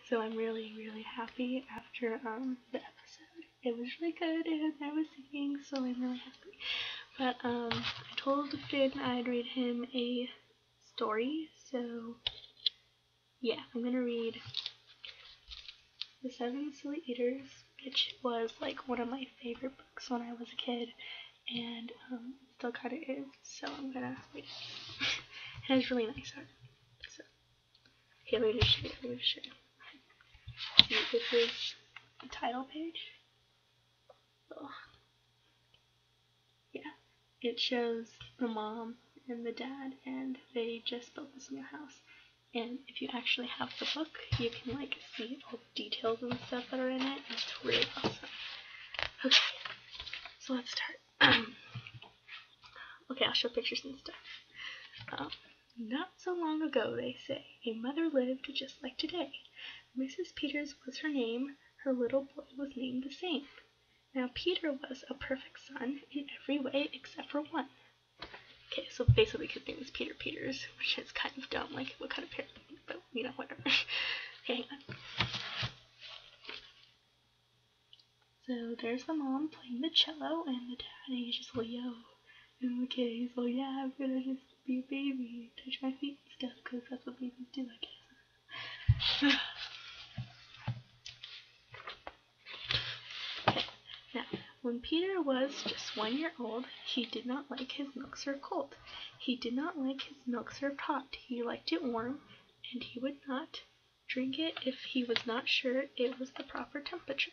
So I'm really, really happy after the episode. It was really good and I was singing, so I'm really happy. But I told Finn I'd read him a story, so yeah, I'm gonna read The Seven Silly Eaters, which was like one of my favorite books when I was a kid, and still kind of is, so I'm gonna read it. And it's really nice art. So, okay, let me just show you. See, this is the title page. Oh, yeah, it shows the mom and the dad, and they just built this new house. And if you actually have the book, you can like see all the details and stuff that are in it. It's really awesome. Okay, so let's start. Okay, I'll show pictures and stuff. Not so long ago, they say, a mother lived just like today. Mrs. Peters was her name. Her little boy was named the same. Now Peter was a perfect son in every way except for one. Okay, so basically his name is Peter Peters, which is kind of dumb, like what kind of parent, but you know, whatever. Okay, hang on. So there's the mom playing the cello, and the dad, and he's just like, yo. And the kid, he's like, yeah, I'm gonna just be a baby, touch my feet and stuff, because that's what babies do, I guess. Okay, now, when Peter was just 1 year old, he did not like his milk served cold. He did not like his milk served hot. He liked it warm, and he would not drink it if he was not sure it was the proper temperature.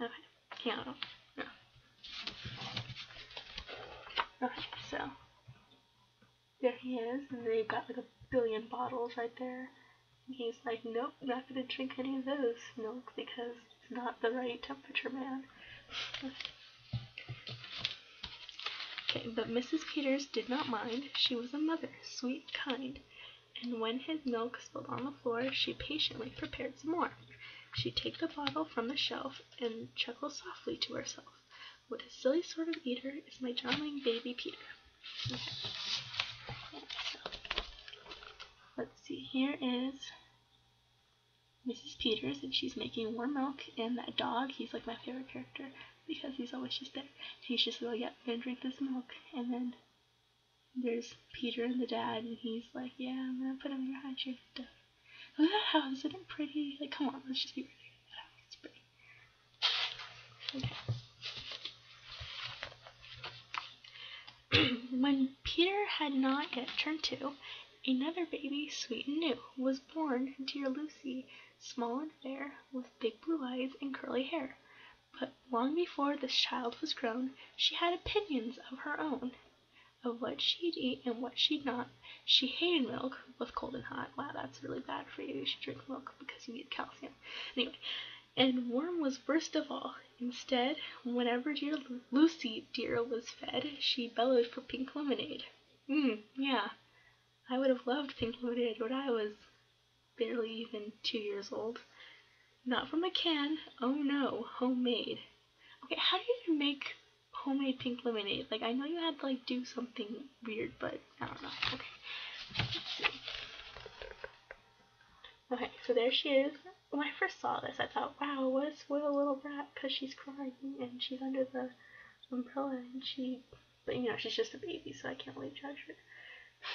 Okay, hang on. No. Okay, so there he is, and they've got like a billion bottles right there. And he's like, nope, not gonna drink any of those milk because it's not the right temperature, man. Okay, but Mrs. Peters did not mind. She was a mother, sweet and kind, and when his milk spilled on the floor, she patiently prepared some more. She'd take the bottle from the shelf and chuckle softly to herself. What a silly sort of eater is my darling baby Peter. Okay. Yeah, so, let's see, here is Mrs. Peters, and she's making warm milk, and that dog, he's like my favorite character, because he's always just there. He's just like, yep, gonna drink this milk, and then there's Peter and the dad, and he's like, yeah, I'm gonna put him in your high chair and stuff. Look at that house, isn't it pretty? Like, come on, let's just be ready. That house is pretty. Okay. When Peter had not yet turned 2, another baby, sweet and new, was born, dear Lucy, small and fair, with big blue eyes and curly hair. But long before this child was grown, she had opinions of her own, of what she'd eat and what she'd not. She hated milk, both cold and hot. Wow, that's really bad for you. You should drink milk because you need calcium. Anyway, and warm was worst of all. Instead, whenever dear Lucy dear was fed, she bellowed for pink lemonade. Yeah, I would have loved pink lemonade when I was barely even 2 years old. Not from a can, oh no, homemade. Okay, how do you even make homemade pink lemonade? Like, I know you had to, like, do something weird, but I don't know. Okay, let's see. Okay, so there she is. When I first saw this, I thought, wow, what a spoiled little brat, because she's crying, and she's under the umbrella, and but you know, she's just a baby, so I can't really judge her.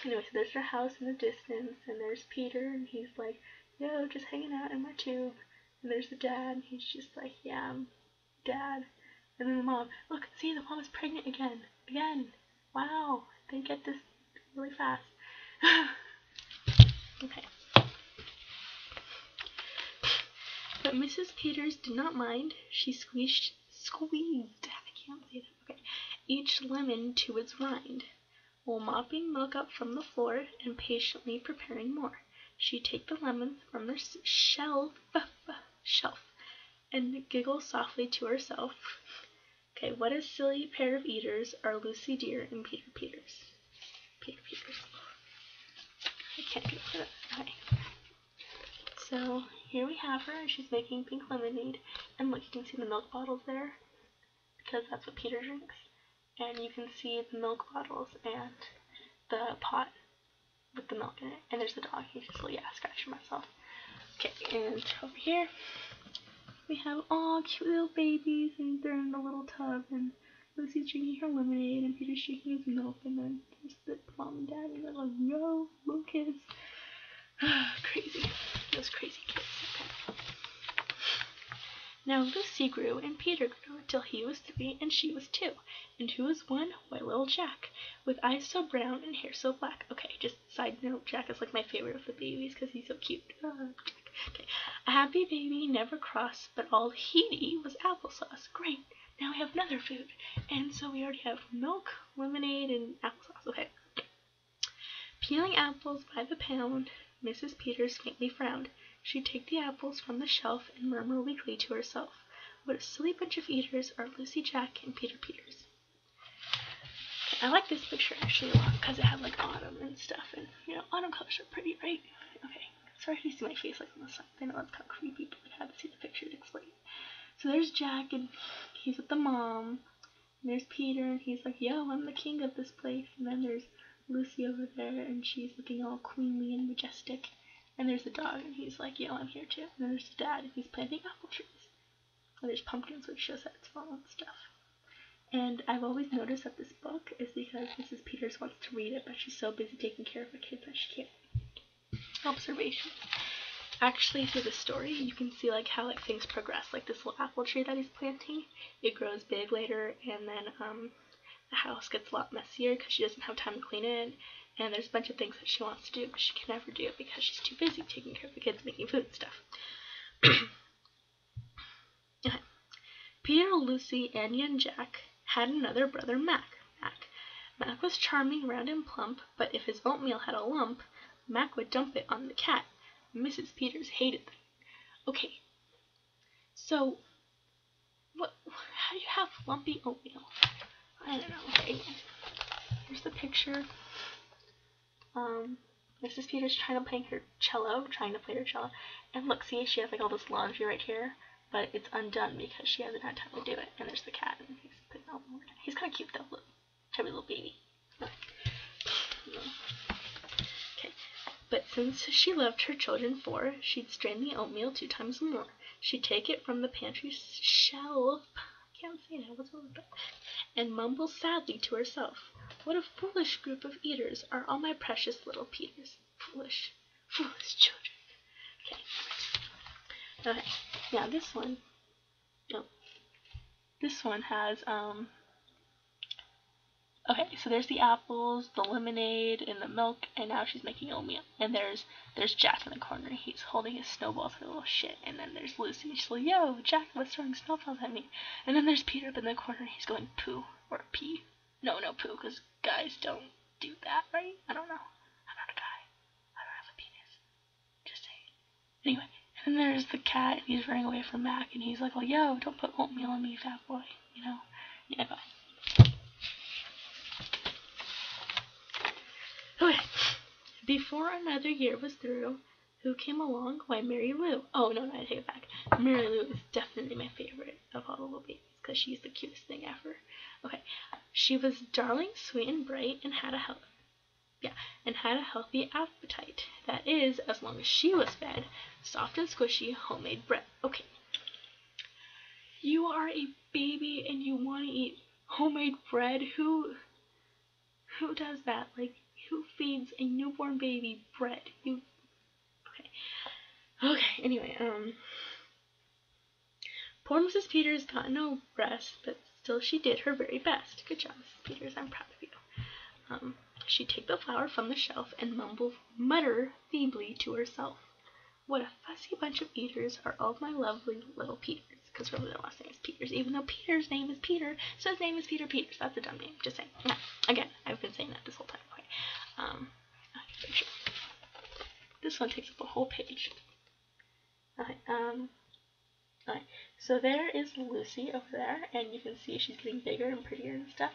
Anyway, so there's her house in the distance, and there's Peter, and he's like, yo, just hanging out in my tube. And there's the dad, and he's just like, yeah, I'm dad. And then the mom, look, see, the mom is pregnant again. Again. Wow, they get this really fast. Okay. But Mrs. Peters did not mind. She squeezed, I can't say that, okay, each lemon to its rind, while mopping milk up from the floor and patiently preparing more. She'd take the lemons from their shelf, and giggle softly to herself. Okay, what a silly pair of eaters are Lucy Dear and Peter Peters. Peter Peters. I can't do it. Okay. So here we have her, and she's making pink lemonade. And look, you can see the milk bottles there, because that's what Peter drinks. And you can see the milk bottles and the pot with the milk in it. And there's the dog. He's just like, yeah, scratching myself. Okay, and over here we have all cute little babies, and they're in the little tub, and Lucy's drinking her lemonade, and Peter's drinking his milk, and then there's the mom and dad, and they're like, yo, little kids. Crazy. Those crazy kids. Okay. Now Lucy grew, and Peter grew, till he was 3, and she was 2. And who was 1? Why, little Jack, with eyes so brown and hair so black. Okay, just side note, Jack is like my favorite of the babies, because he's so cute. Okay. A happy baby, never cross, but all he'd eat was applesauce. Great, now we have another food. And so we already have milk, lemonade, and applesauce. Okay. Peeling apples by the pound, Mrs. Peters faintly frowned. She'd take the apples from the shelf and murmur weakly to herself, "What a silly bunch of eaters are Lucy, Jack, and Peter Peters." I like this picture actually a lot because it had like autumn and stuff, and you know, autumn colors are pretty, right? Okay, sorry if you see my face like on the side. I know that's kind of creepy, but I had to see the picture to explain. So there's Jack, and he's with the mom. And there's Peter, and he's like, "Yo, I'm the king of this place." And then there's Lucy over there, and she's looking all queenly and majestic. And there's the dog, and he's like, "Yo, I'm here too." And then there's the dad, and he's planting apple trees. And there's pumpkins, which shows that it's fall and stuff. And I've always noticed that this book is because Mrs. Peters wants to read it, but she's so busy taking care of her kids that she can't. Observation. Actually, through the story, you can see like how like things progress. Like this little apple tree that he's planting, it grows big later, and then the house gets a lot messier because she doesn't have time to clean it. And there's a bunch of things that she wants to do, but she can never do it because she's too busy taking care of the kids, making food and stuff. Okay. Peter, Lucy, and young Jack had another brother, Mac. Mac was charming, round, and plump, but if his oatmeal had a lump, Mac would dump it on the cat. Mrs. Peters hated that. Okay, so how do you have lumpy oatmeal? I don't know. Okay, here's the picture. Mrs. Peters trying to play her cello, and look, see, she has like all this laundry right here, but it's undone because she hasn't had time to do it. And there's the cat, and he's putting out more. He's kind of cute though, look, chubby little baby. Okay, but since she loved her children 4, she'd strain the oatmeal 2 times more. She'd take it from the pantry shelf. I can't say that. What's wrong with that? And mumble sadly to herself, "What a foolish group of eaters are all my precious little Peters. Foolish, foolish children." Okay. Now this one has okay, so there's the apples, the lemonade, and the milk, and now she's making oatmeal. And there's Jack in the corner. He's holding his snowballs like a little shit. And then there's Lucy. She's like, "Yo, Jack was throwing snowballs at me." And then there's Peter up in the corner. He's going poo or pee. No, poo, because guys don't do that, right? I don't know. I'm not a guy. I don't have a penis. Just saying. Anyway, and then there's the cat, and he's running away from Mac, and he's like, "Well, yo, don't put oatmeal on me, fat boy." You know? Yeah, bye. Okay. Before another year was through, who came along? Why, Mary Lou. Oh, no, I take it back. Mary Lou is definitely my favorite of all the little babies because she's the cutest thing ever. Okay. She was darling, sweet, and bright, and had a healthy appetite. That is, as long as she was fed soft and squishy homemade bread. Okay. You are a baby and you want to eat homemade bread? Who does that? Like, who feeds a newborn baby bread? Okay, anyway, poor Mrs. Peters got no rest, but still she did her very best. Good job, Mrs. Peters, I'm proud of you. She'd take the flour from the shelf and mutter feebly to herself, "What a fussy bunch of eaters are all my lovely little Peters." Because really their last name is Peters, even though Peter's name is Peter, so his name is Peter Peters. That's a dumb name, just saying. No, again, I've been saying that this whole time. Okay, picture. This one takes up a whole page. Okay, alright, so there is Lucy over there, and you can see she's getting bigger and prettier and stuff.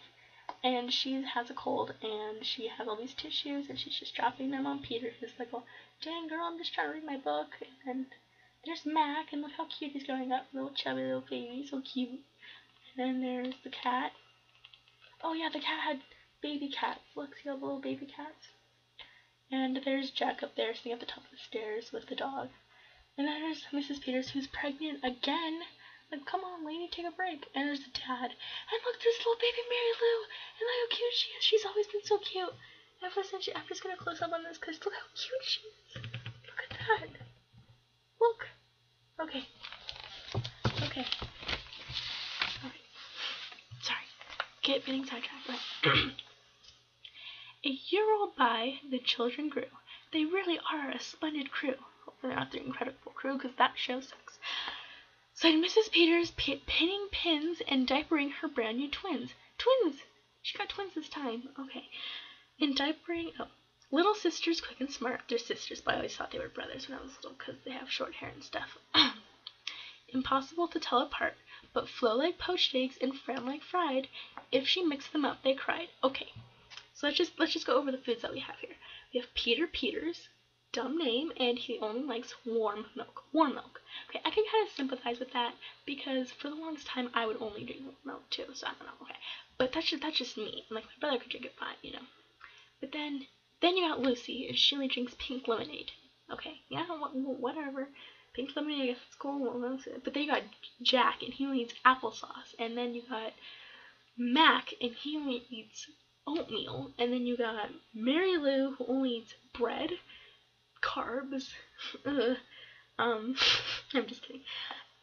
And she has a cold, and she has all these tissues, and she's just dropping them on Peter, who's like, "Well, dang girl, I'm just trying to read my book." And there's Mac, and look how cute he's growing up, little chubby little baby, so cute. And then there's the cat. Oh yeah, the cat had baby cats. Look, see all the little baby cats. And there's Jack up there sitting at the top of the stairs with the dog. And then there's Mrs. Peters, who's pregnant again. Like, come on, lady, take a break. And there's the dad. And look, there's little baby Mary Lou. And look how cute she is. She's always been so cute. I'm just going to close up on this because look how cute she is. Look at that. Look. Okay. Okay. Alright. Sorry. Getting sidetracked. Right. A year rolled by, the children grew. They really are a splendid crew. They're not the incredible crew because that show sucks. Sighed Mrs. Peters, pinning pins and diapering her brand new twins. Twins! She got twins this time. Okay. And diapering, little sisters quick and smart. They're sisters, but I always thought they were brothers when I was little because they have short hair and stuff. Impossible to tell apart, but flow like poached eggs and frown like fried. If she mixed them up, they cried. Okay. So let's just go over the foods that we have here. We have Peter Peters. Dumb name, and he only likes warm milk. Warm milk. Okay, I can kind of sympathize with that because for the longest time I would only drink warm milk too. So I don't know. Okay, but that's just me. Like my brother could drink it fine, you know. But then you got Lucy, and she only drinks pink lemonade. Okay, yeah, whatever. Pink lemonade, I guess it's cool. But then you got Jack, and he only eats applesauce. And then you got Mac, and he only eats oatmeal. And then you got Mary Lou, who only eats bread. Carbs. I'm just kidding.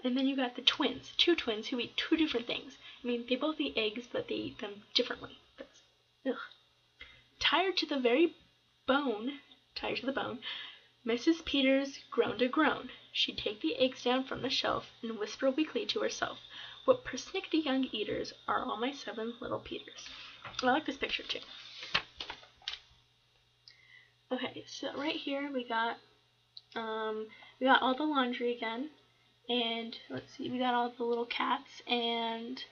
And then you got the twins, two twins who eat two different things. I mean, they both eat eggs, but they eat them differently. That's, ugh. Tired to the bone, Mrs. Peters groaned a groan. She'd take the eggs down from the shelf and whisper weakly to herself, "What persnickety young eaters are all my 7 little Peters." I like this picture too. Okay, so right here we got all the laundry again, and let's see, we got all the little cats, and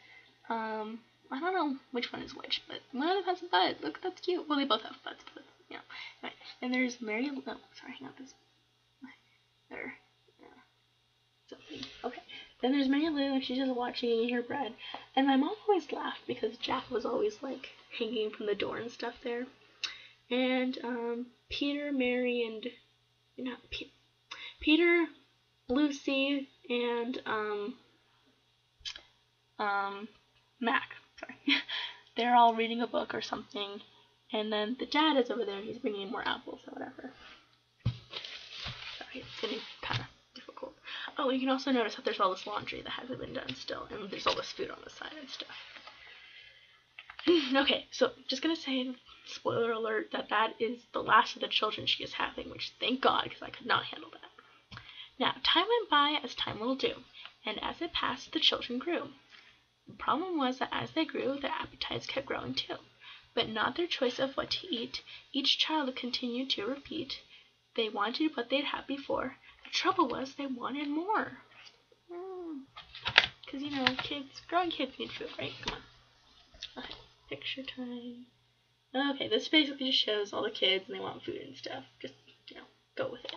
I don't know which one is which, but one of them has a butt. Look, that's cute. Well, they both have butts, but yeah. Right. And there's Mary. Oh, sorry, hang on. This there. Yeah. Something. Okay. Then there's Mary Lou, and she's just watching and eating her bread. And my mom always laughed because Jack was always like hanging from the door and stuff there. And Peter, Mary, and Peter, Lucy, and Mac. Sorry, they're all reading a book or something, and then the dad is over there. He's bringing more apples or whatever. Sorry, it's getting kind of difficult. Oh, you can also notice that there's all this laundry that hasn't been done still, and there's all this food on the side and stuff. Okay, so just gonna say, spoiler alert, that is the last of the children she is having, which thank God, because I could not handle that. Now, time went by as time will do, and as it passed, the children grew. The problem was that as they grew, their appetites kept growing too, but not their choice of what to eat. Each child continued to repeat. They wanted what they'd had before. The trouble was they wanted more. Because, you know, growing kids need food, right? Come on. Okay. Picture time. Okay, this basically just shows all the kids and they want food and stuff. Just, you know, go with it.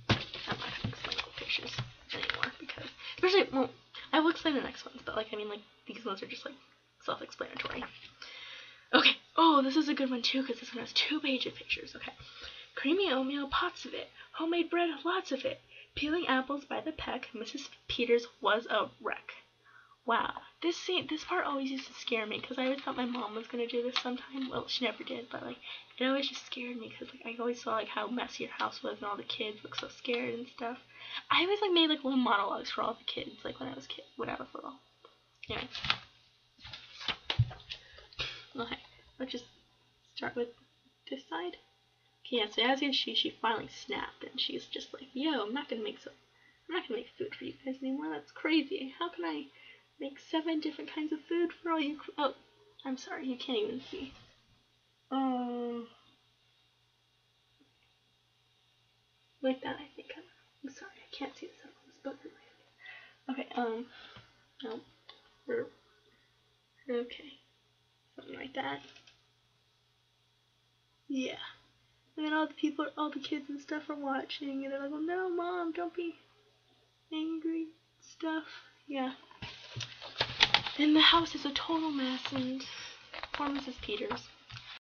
I'm not going to explain all the pictures anymore because, especially, well, I will explain the next ones, but, like, I mean, like, these ones are just, like, self-explanatory. Okay, oh, this is a good one, too, because this one has 2 pages of pictures. Okay, creamy oatmeal, pots of it. Homemade bread, lots of it. Peeling apples by the peck, Mrs. Peters was a wreck. Wow, this part always used to scare me because I always thought my mom was gonna do this sometime. Well, she never did, but like it always just scared me because like I always saw like how messy her house was and all the kids looked so scared and stuff. I always like made like little monologues for all the kids like when I was little. Anyway, okay, let's just start with this side. Okay, yeah, so as you can see, she finally snapped and she's just like, yo, I'm not gonna make food for you guys anymore. That's crazy. How can I make 7 different kinds of food for all you? Oh, I'm sorry, you can't even see. Like that, I think. I'm sorry, I can't see this on this book. Okay, no. Okay, something like that. Yeah. And then all the kids and stuff are watching, and they're like, "Oh no, Mom, don't be angry." Stuff. Yeah. And the house is a total mess, and poor Mrs. Peters.